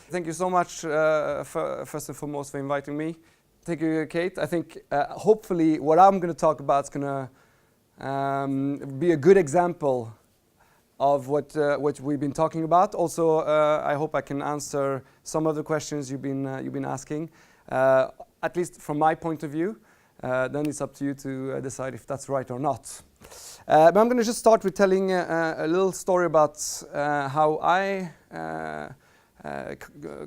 Thank you so much, first and foremost, for inviting me. Thank you, Kate. I think hopefully what I'm going to talk about is going to be a good example of what we've been talking about. Also, I hope I can answer some of the questions you've been asking, at least from my point of view. Then it's up to you to decide if that's right or not. But I'm going to just start with telling a little story about how I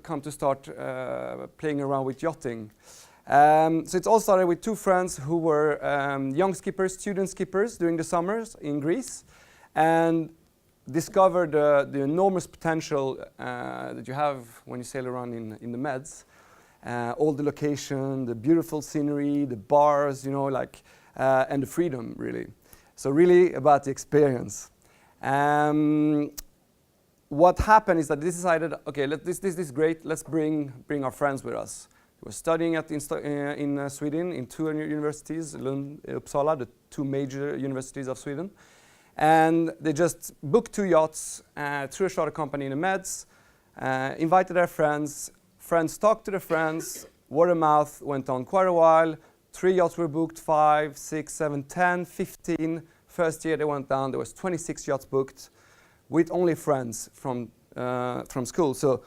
come to start playing around with yachting. So it all started with two friends who were young skippers, student skippers during the summers in Greece, and discovered the enormous potential that you have when you sail around in the Meds. All the location, the beautiful scenery, the bars, you know, like, and the freedom, really. So really about the experience. What happened is that they decided, okay, this is great. Let's bring our friends with us. They were studying in Sweden in two universities, Lund, Uppsala, the two major universities of Sweden. And they just booked 2 yachts through a charter company in the Meds, invited their friends. Friends talked to their friends, word of mouth went on quite a while. 3 yachts were booked, 5, 6, 7, 10, 15. First year they went down, there was 26 yachts booked with only friends from school. So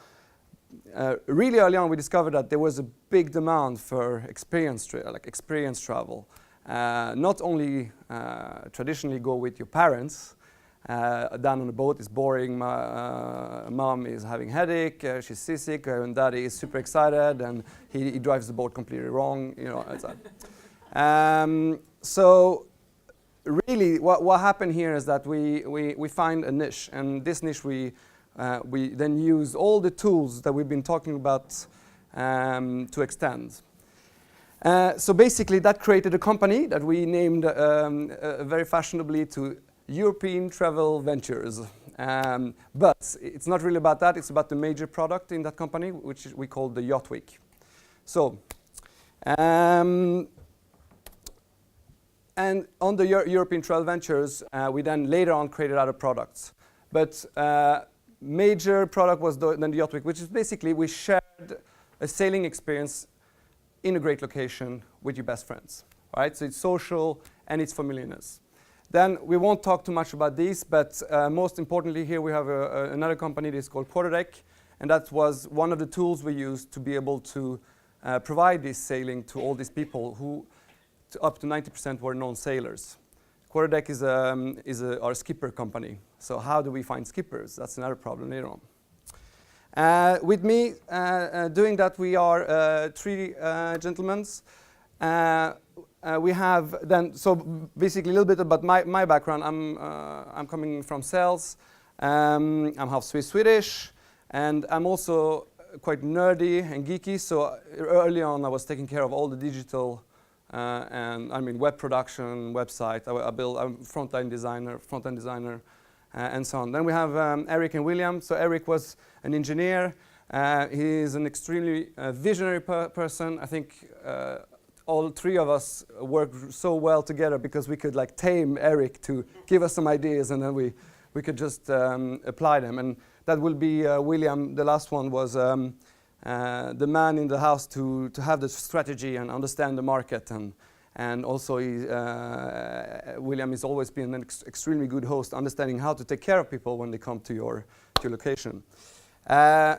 really early on we discovered that there was a big demand for experience travel. Not only traditionally go with your parents, down on the boat is boring, mom is having headache, she's seasick, and daddy is super excited, and he drives the boat completely wrong, you know. So really what happened here is that we find a niche, and this niche we then use all the tools that we've been talking about to extend. So basically that created a company that we named very fashionably to European Travel Ventures. But it's not really about that, it's about the major product in that company, which we call the Yacht Week. So, and on the European Travel Ventures, we then later on created other products. But major product was then the Yacht Week, which is basically we shared a sailing experience in a great location with your best friends, right? So it's social and it's familiarness. Then we won't talk too much about these, but most importantly here we have another company that is called Quarterdeck, and that was one of the tools we used to be able to provide this sailing to all these people who up to 90% were non-sailors. Quarterdeck is our skipper company. So how do we find skippers? That's another problem later on. With me doing that, we are 3 gentlemen. We have then, so basically a little bit about my background. I'm coming from sales. I'm half Swedish, and I'm also quite nerdy and geeky. So early on, I was taking care of all the digital and I mean web production, website. I'm front-end designer, and so on. Then we have Eric and William. So Eric was an engineer. He is an extremely visionary person. I think all 3 of us worked so well together because we could like tame Eric to give us some ideas, and then we could just apply them. And that will be William. The last one was the man in the house to have the strategy and understand the market, and also William has always been an extremely good host, understanding how to take care of people when they come to your location.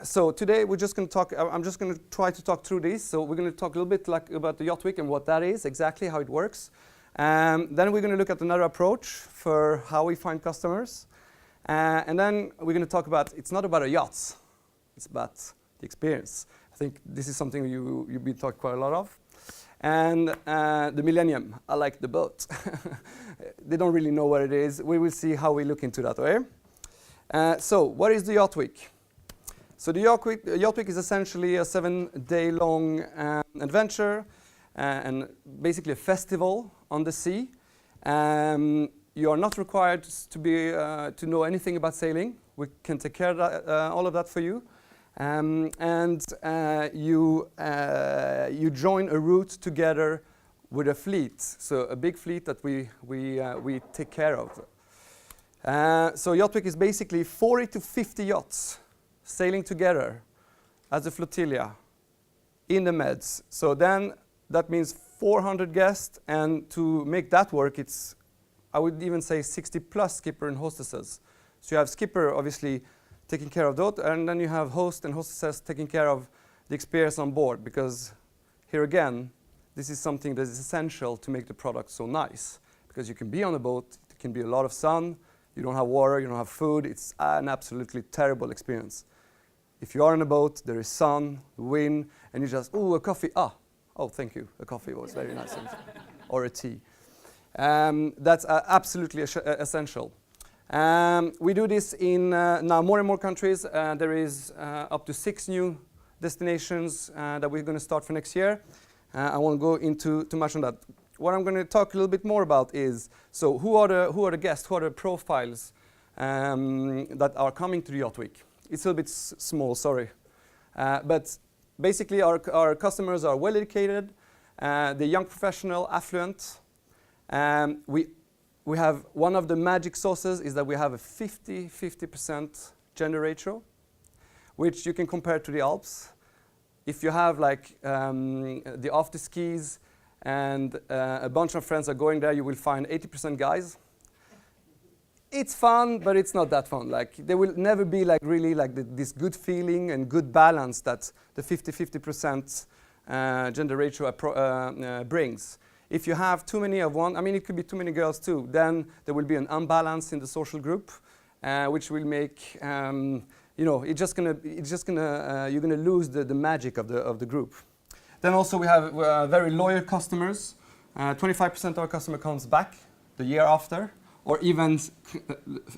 So today we're just going to talk. I'm just going to try to talk through this. So we're going to talk a little bit about the Yacht Week and what that is, exactly how it works. Then we're going to look at another approach for how we find customers. And then we're going to talk about, it's not about a yacht, it's about the experience. I think this is something you've been talking quite a lot of. And the millennium, I like the boat. They don't really know what it is. We will see how we look into that, okay? So what is the Yacht Week? So the Yacht Week is essentially a 7-day-long adventure and basically a festival on the sea. You are not required to know anything about sailing. We can take care of that, all of that for you. And you join a route together with a fleet, so a big fleet that we take care of. So Yacht Week is basically 40 to 50 yachts sailing together as a flotilla in the Meds. So then that means 400 guests, and to make that work, it's, I would even say 60 plus skipper and hostesses. So you have skipper obviously taking care of that, and then you have host and hostesses taking care of the experience on board, because here again, this is something that is essential to make the product so nice, because you can be on a boat, it can be a lot of sun, you don't have water, you don't have food, it's an absolutely terrible experience. If you are on a boat, there is sun, wind, and you just, oh, a coffee, oh, thank you, a coffee was very nice, or a tea. That's absolutely essential. We do this in now more and more countries. There is up to 6 new destinations that we're going to start for next year. I won't go into too much on that. What I'm going to talk a little bit more about is, so who are the guests, who are the profiles that are coming to the Yacht Week? It's a little bit small, sorry. But basically our customers are well educated, they're young professional, affluent. We have one of the magic sauces is that we have a 50% gender ratio, which you can compare to the Alps. If you have like the after skis and a bunch of friends are going there, you will find 80% guys. It's fun, but it's not that fun. Like there will never be like really like this good feeling and good balance that the 50% gender ratio brings. If you have too many of one, I mean, it could be too many girls too, then there will be an imbalance in the social group, which will make, you know, you're gonna lose the magic of the group. Then also we have very loyal customers. 25% of our customer comes back the year after, or even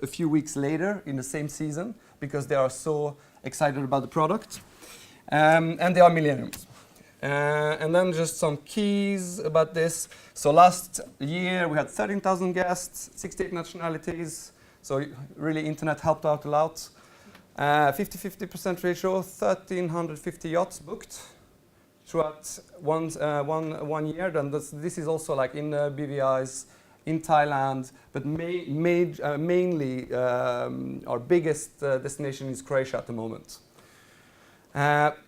a few weeks later in the same season, because they are so excited about the product. And they are millennials. And then just some keys about this. So last year we had 13,000 guests, 68 nationalities. So really internet helped out a lot. 50% ratio, 1,350 yachts booked throughout one year. Then this is also like in BVIs, in Thailand, but mainly our biggest destination is Croatia at the moment.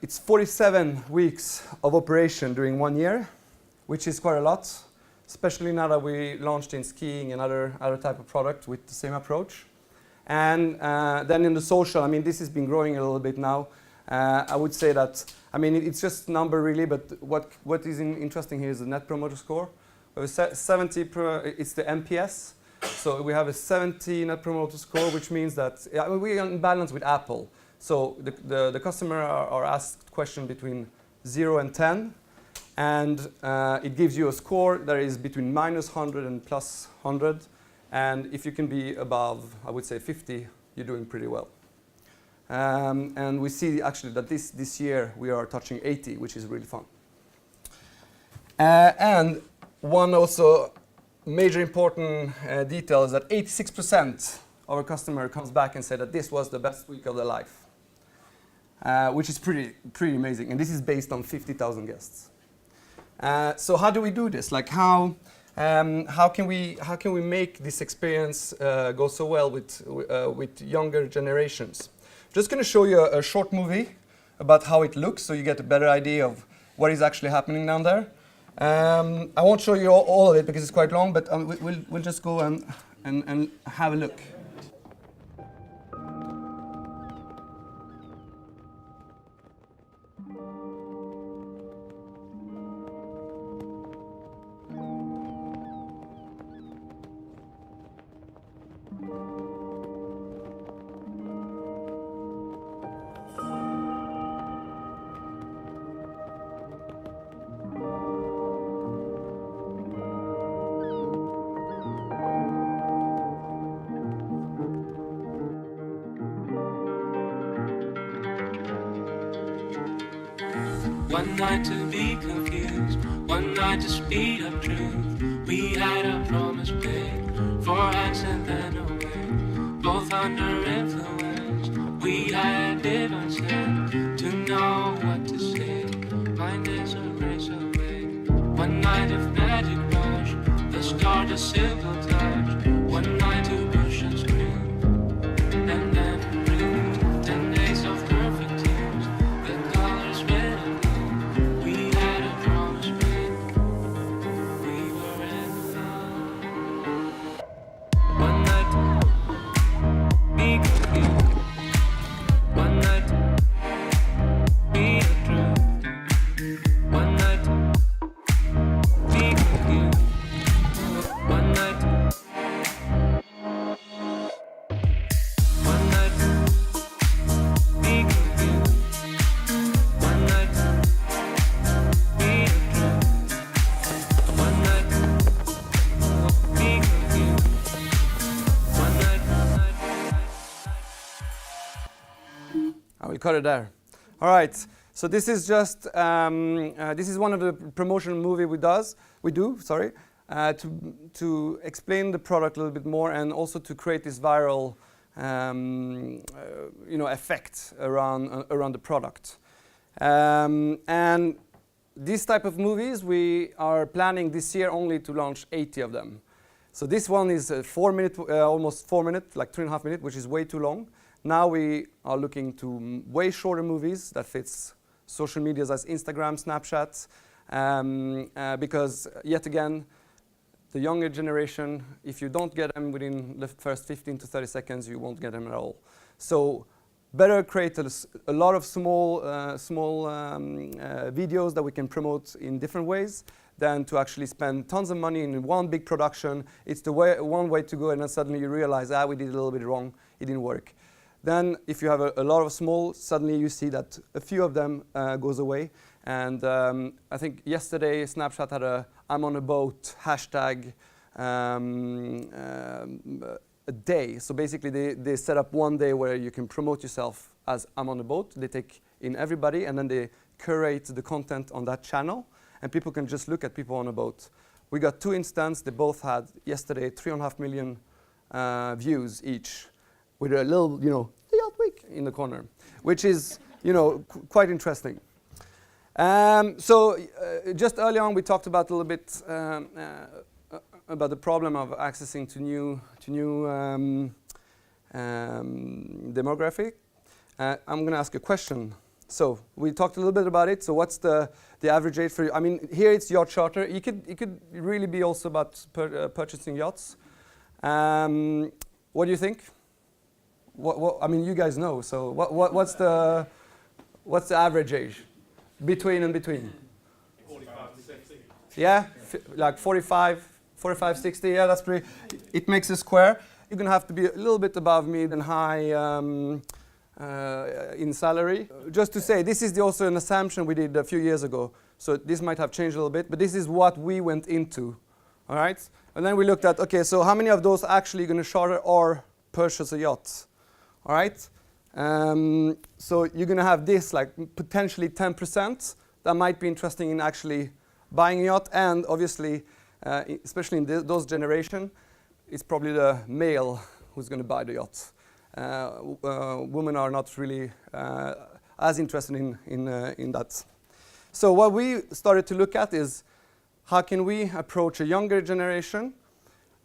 It's 47 weeks of operation during 1 year, which is quite a lot, especially now that we launched in skiing and other type of product with the same approach. And then in the social, I mean, this has been growing a little bit now. I would say that, I mean, it's just number really, but what is interesting here is the Net Promoter Score. We have 70 it's the NPS. So we have a 70 Net Promoter Score, which means that we are in balance with Apple. So the customer are asked question between 0 and 10, and it gives you a score that is between -100 and +100. And if you can be above, I would say 50, you're doing pretty well. And we see actually that this year we are touching 80, which is really fun. And one also major important detail is that 86% of our customer comes back and say that this was the best week of their life, which is pretty amazing. And this is based on 50,000 guests. So how do we do this? Like how can we make this experience go so well with younger generations? Just going to show you a short movie about how it looks, so you get a better idea of what is actually happening down there. I won't show you all of it because it's quite long, but we'll just go and have a look. One night to be confused, one night to speed up truth. We had a promise paid, 4 hands and then away. Both under influence, we had divine sense to know what to say. Mind is a grace away. One night of magic rush, the start a simple touch. One night to push and scream, and then blue. 10 days of perfect tears, the cut it there. All right. So this is just this is one of the promotional movie we do. Sorry, to explain the product a little bit more and also to create this viral effect around the product. And these type of movies we are planning this year only to launch 80 of them. So this one is 4 minutes, almost 4 minutes, like 3.5 minutes, which is way too long. Now we are looking to way shorter movies that fits social medias as Instagram, Snapchat, because yet again, the younger generation, if you don't get them within the first 15 to 30 seconds, you won't get them at all. So better create a lot of small videos that we can promote in different ways than to actually spend tons of money in one big production. It's the one way to go, and then suddenly you realize, we did a little bit wrong, it didn't work. Then if you have a lot of small, suddenly you see that a few of them goes away. And I think yesterday Snapchat had a "I'm on a boat" hashtag a day. So basically they set up one day where you can promote yourself as "I'm on a boat." They take in everybody and then they curate the content on that channel, and people can just look at people on a boat. We got 2 instances. They both had yesterday 3.5 million views each, with a little, the Yacht Week in the corner, which is, quite interesting. Just early on, we talked about a little bit about the problem of accessing to new demographic. I'm going to ask a question. So we talked a little bit about it. So what's the average age for? I mean, here it's yacht charter. It could really be also about purchasing yachts. What do you think? I mean, you guys know. So what's the average age? Between and between. 45 to 60. Yeah, like 45, 60. Yeah, that's pretty. It makes a square. You're gonna have to be a little bit above mid and high in salary. Just to say, this is also an assumption we did a few years ago. So this might have changed a little bit, but this is what we went into. All right, and then we looked at, okay, so how many of those are actually going to charter or purchase a yacht? All right. So you're going to have this, like potentially 10% that might be interesting in actually buying a yacht, and obviously, especially in those generation, it's probably the male who's going to buy the yacht. Women are not really as interested in that. So what we started to look at is how can we approach a younger generation,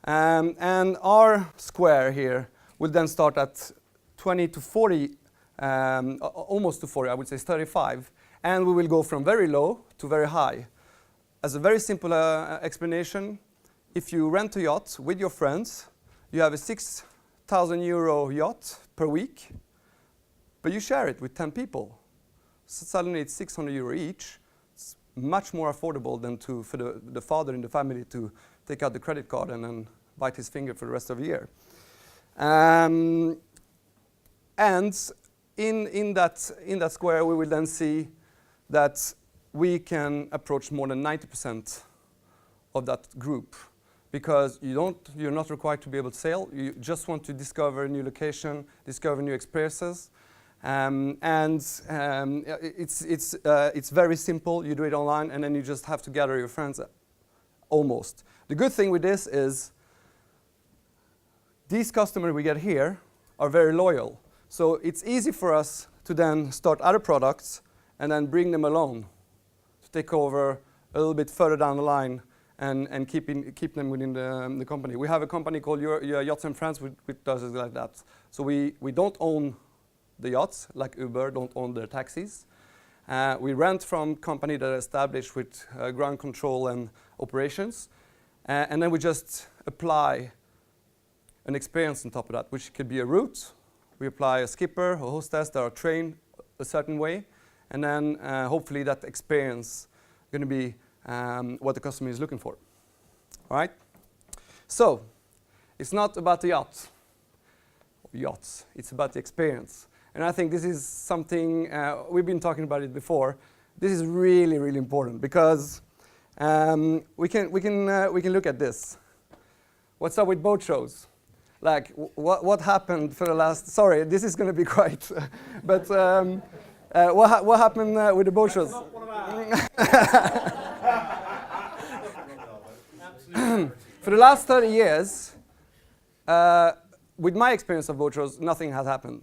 and our square here will then start at 20 to 40. Almost to 40, I would say 35, and we will go from very low to very high. As a very simple explanation, if you rent a yacht with your friends, you have a 6,000 euro yacht per week, but you share it with 10 people. So suddenly it's 600 euro each. It's much more affordable than for the father in the family to take out the credit card and then bite his finger for the rest of the year. And in that square, we will then see that we can approach more than 90% of that group, because you're not required to be able to sail. You just want to discover a new location, discover new experiences, it's very simple. You do it online, and then you just have to gather your friends. Almost. The good thing with this is these customers we get here are very loyal. So it's easy for us to then start other products and then bring them along to take over a little bit further down the line and keep them within the company. We have a company called Yachts and Friends which does it like that. So we don't own the yachts, like Uber don't own their taxis. We rent from company that are established with ground control and operations. And then we just apply an experience on top of that, which could be a route. We apply a skipper, a hostess that are trained a certain way, and then hopefully that experience is going to be what the customer is looking for. All right? So it's not about the yachts, it's about the experience. And I think this is something, we've been talking about it before. This is really, really important, because we can look at this. What's up with boat shows? like what happened for the last. Sorry, this is going to be quite. But what happened with the boat shows? For the last 30 years, with my experience of boat shows, nothing has happened.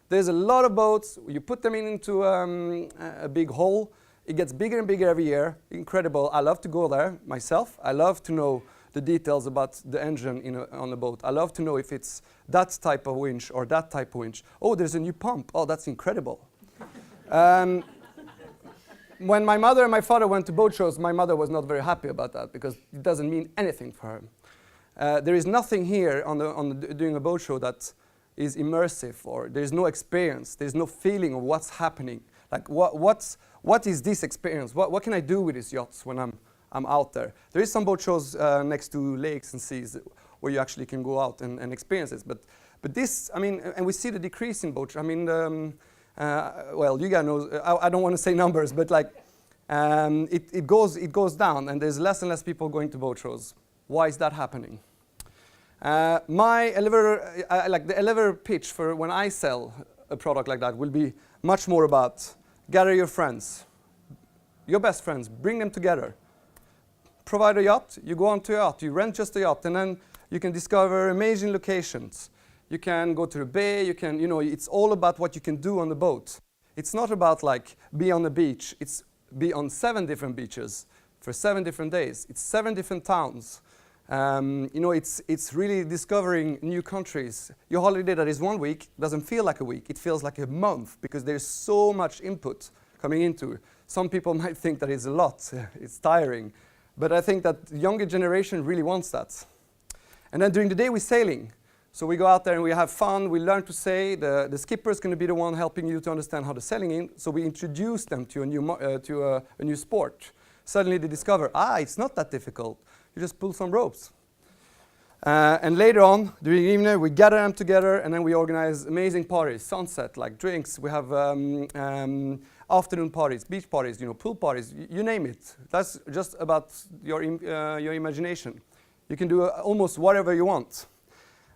There's a lot of boats. You put them into a big hole. It gets bigger and bigger every year. Incredible. I love to go there myself. I love to know the details about the engine on the boat. I love to know if it's that type of winch or that type of winch. Oh, there's a new pump. Oh, that's incredible. When my mother and my father went to boat shows, my mother was not very happy about that because it doesn't mean anything for her. There is nothing here doing a boat show that is immersive, or there's no experience. There's no feeling of what's happening. Like what is this experience? What can I do with these yachts when I'm out there? There is some boat shows next to lakes and seas where you actually can go out and experience this. But this, I mean, and we see the decrease in boat shows. I mean, well, you guys know. I don't want to say numbers, but like it goes down, and there's less and less people going to boat shows. Why is that happening? My elevator, like the elevator pitch for when I sell a product like that will be much more about gather your friends, your best friends, bring them together. Provide a yacht, you go onto a yacht, you rent just a yacht, and then you can discover amazing locations. You can go to the bay, you can, it's all about what you can do on the boat. It's not about like be on the beach, it's be on 7 different beaches for 7 different days. It's 7 different towns. It's really discovering new countries. Your holiday that is 1 week doesn't feel like a week, it feels like a month because there's so much input coming into. Some people might think that it's a lot, it's tiring, but I think that the younger generation really wants that. And then during the day we're sailing. So we go out there and we have fun, we learn to sail. The skipper is going to be the one helping you to understand how the sailing is. So we introduce them to a new sport. Suddenly they discover, it's not that difficult. You just pull some ropes. And later on, during the evening, we gather them together and then we organize amazing parties, sunset, like drinks. We have afternoon parties, beach parties, pool parties, you name it. That's just about your imagination. You can do almost whatever you want.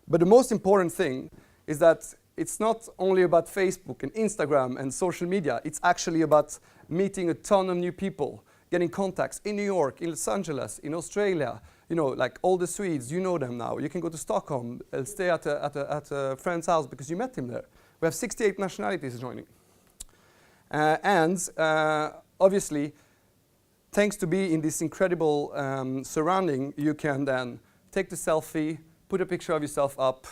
But the most important thing is that it's not only about Facebook and Instagram and social media. It's actually about meeting a ton of new people, getting contacts in New York, in Los Angeles, in Australia. Like all the Swedes, you know them now. You can go to Stockholm and stay at a friend's house because you met him there. We have 68 nationalities joining. Obviously, thanks to be in this incredible surrounding, you can then take the selfie, put a picture of yourself up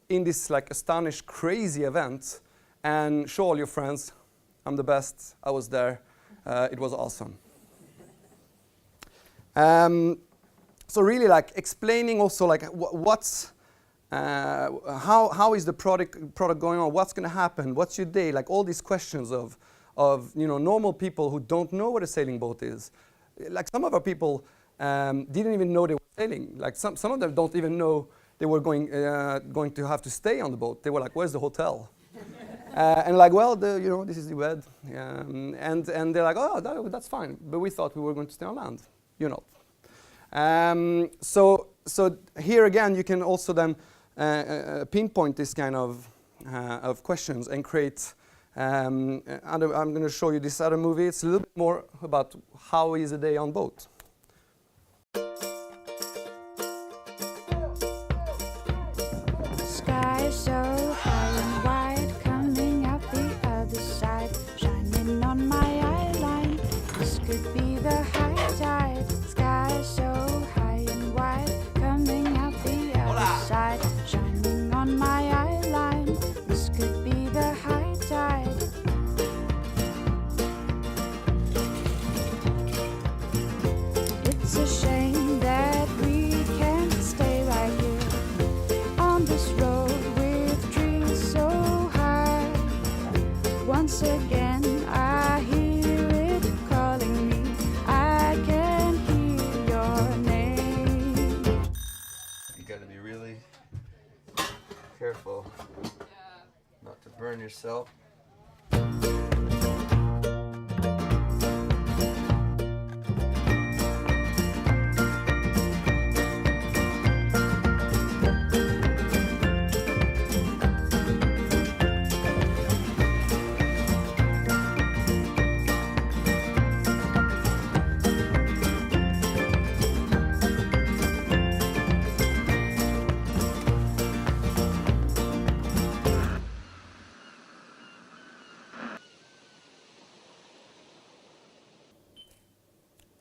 in this like astonished, crazy event and show all your friends, I'm the best, I was there, it was awesome. So really like explaining also like how is the product going on, what's going to happen, what's your day, like all these questions of normal people who don't know what a sailing boat is. Like some of our people didn't even know they were sailing. Like some of them don't even know they were going to have to stay on the boat. They were like, where's the hotel? And like, well, this is the bed. And they're like, oh, that's fine. But we thought we were going to stay on land. You're not. So here again, you can also then pinpoint this kind of questions and create. I'm going to show you this other movie. It's a little bit more about how is a day on boat. Sky so high and wide, coming out the other side, shining on my eyeline. This could be the high tide. Sky so high and wide, coming out the other side, shining on my eyeline. This could be the high tide. It's a shame that we can't stay right here on this road with trees so high. Once again I hear it calling me, I can hear your name. You gotta be really careful not to burn yourself.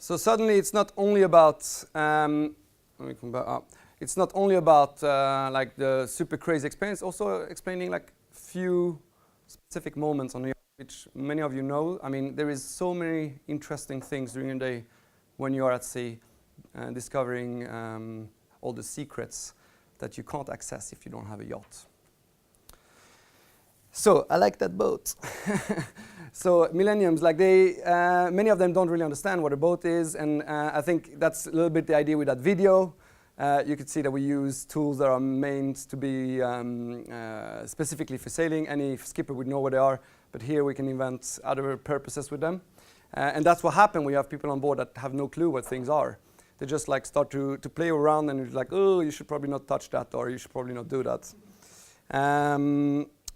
So suddenly it's not only about let me come back up. It's not only about like the super crazy experience, also explaining like few specific moments on the yacht, which many of you know. I mean, there is so many interesting things during the day when you are at sea, discovering all the secrets that you can't access if you don't have a yacht. So I like that boat. So millenniums, like many of them don't really understand what a boat is, and I think that's a little bit the idea with that video. You could see that we use tools that are meant to be specifically for sailing. Any skipper would know what they are, but here we can invent other purposes with them. And that's what happens when you have people on board that have no clue what things are. They just like start to play around, and it's like, oh, you should probably not touch that, or you should probably not do that.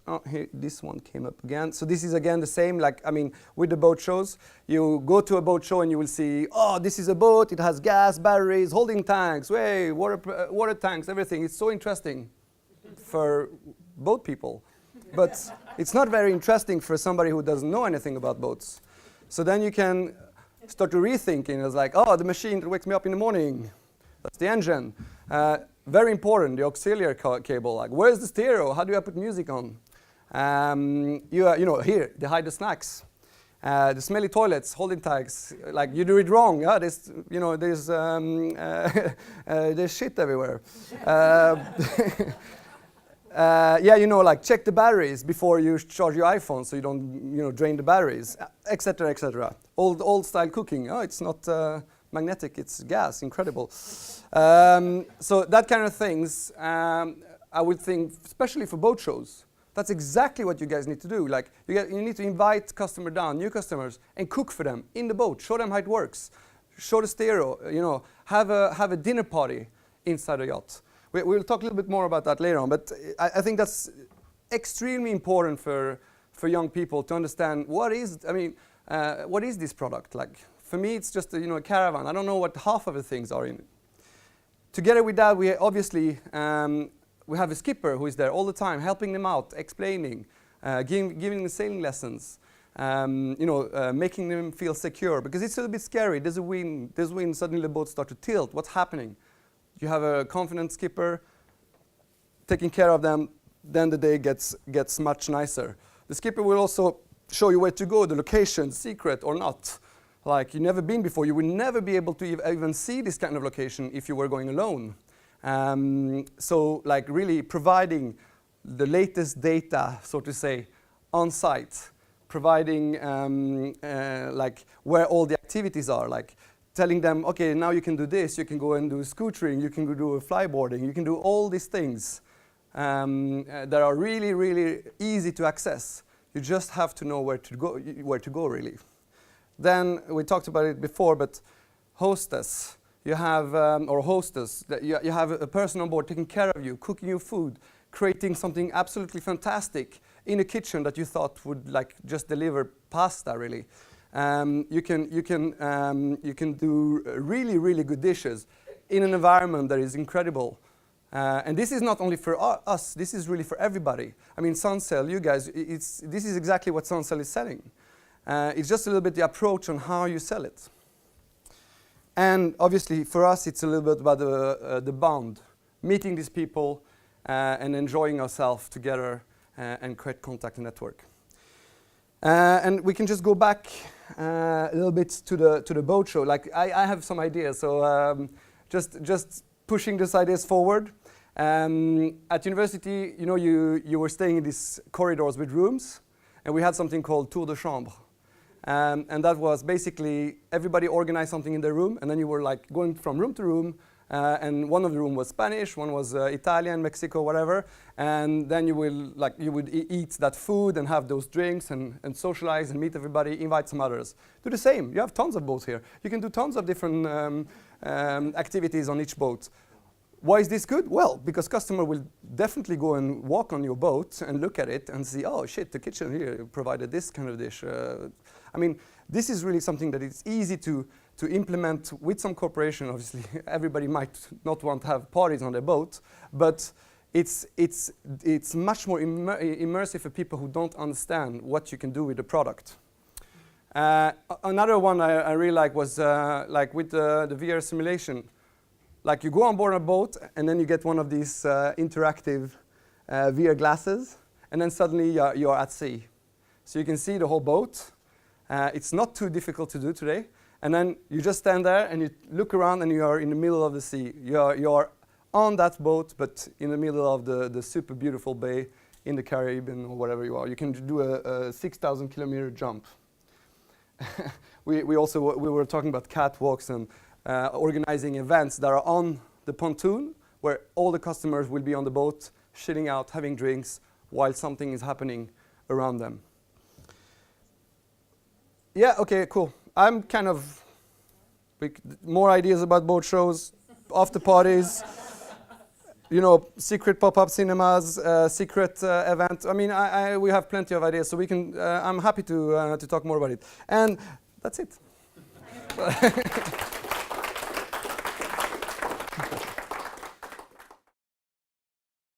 Oh, here, this one came up again. So this is again the same, like, I mean, with the boat shows, you go to a boat show and you will see, oh, this is a boat, it has gas, batteries, holding tanks, water tanks, everything. It's so interesting for boat people. But it's not very interesting for somebody who doesn't know anything about boats. So then you can start to rethinking. It's like, oh, the machine that wakes me up in the morning, that's the engine. Very important, the auxiliary cable. Like, where's the stereo? How do I put music on? You know, here, they hide the snacks. The smelly toilets, holding tags, like you do it wrong. Yeah, there's, you know, there's shit everywhere. Yeah, you know, like check the batteries before you charge your iPhone so you don't, you know, drain the batteries, etc., etc. Old style cooking. Oh, it's not magnetic, it's gas. Incredible. So that kind of things, I would think, especially for boat shows. That's exactly what you guys need to do. Like, you need to invite customer down, new customers, and cook for them in the boat. Show them how it works. Show the stereo. You know, have a dinner party inside a yacht. We'll talk a little bit more about that later on. But I think that's extremely important for young people to understand what is this product like. For me, it's just a caravan. I don't know what half of the things are in it. Together with that, we obviously. We have a skipper who is there all the time, helping them out, explaining, giving them sailing lessons, making them feel secure. Because it's a little bit scary. There's wind, suddenly the boats start to tilt. What's happening? You have a confident skipper taking care of them, then the day gets much nicer. The skipper will also show you where to go, the location, secret or not. Like, you've never been before. You will never be able to even see this kind of location if you were going alone. So like really providing the latest data, so to say, on site, providing like where all the activities are, like telling them, okay, now you can do this, you can go and do scootering, you can go do flyboarding, you can do all these things that are really, really easy to access. You just have to know where to go really. Then we talked about it before, but hostess. You have, or hostess, you have a person on board taking care of you, cooking you food, creating something absolutely fantastic in a kitchen that you thought would like just deliver pasta really. You can do really, really good dishes in an environment that is incredible. And this is not only for us, this is really for everybody. I mean, Sunsail, you guys, this is exactly what Sunsail is selling. It's just a little bit the approach on how you sell it. And obviously, for us, it's a little bit about the bond, meeting these people and enjoying ourselves together and create contact and network. And we can just go back a little bit to the boat show. Like I have some ideas, so just pushing these ideas forward. At university, you were staying in these corridors with rooms, and we had something called tour de chambre. And that was basically everybody organized something in their room, and then you were like going from room to room, and one of the room was Spanish, one was Italian, Mexico, whatever, and then you would eat that food and have those drinks and socialize and meet everybody, invite some others. Do the same. You have tons of boats here. You can do tons of different activities on each boat. Why is this good? Well, because customer will definitely go and walk on your boat and look at it and see, oh shit, the kitchen here provided this kind of dish. I mean, this is really something that is easy to implement with some cooperation. Obviously, everybody might not want to have parties on their boat, but it's much more immersive for people who don't understand what you can do with the product. Another one I really like was like with the VR simulation. Like you go on board a boat and then you get one of these interactive VR glasses, and then suddenly you're at sea. So you can see the whole boat. It's not too difficult to do today. And then you just stand there and you look around and you are in the middle of the sea. You're on that boat, but in the middle of the super beautiful bay in the Caribbean or wherever you are. You can do a 6,000 kilometer jump. we were talking about catwalks and organizing events that are on the pontoon, where all the customers will be on the boat, chilling out, having drinks, while something is happening around them. Yeah, okay, cool. I'm kind of more ideas about boat shows, after parties, you know, secret pop-up cinemas, secret event. I mean, we have plenty of ideas, so we can. I'm happy to talk more about it. And that's it.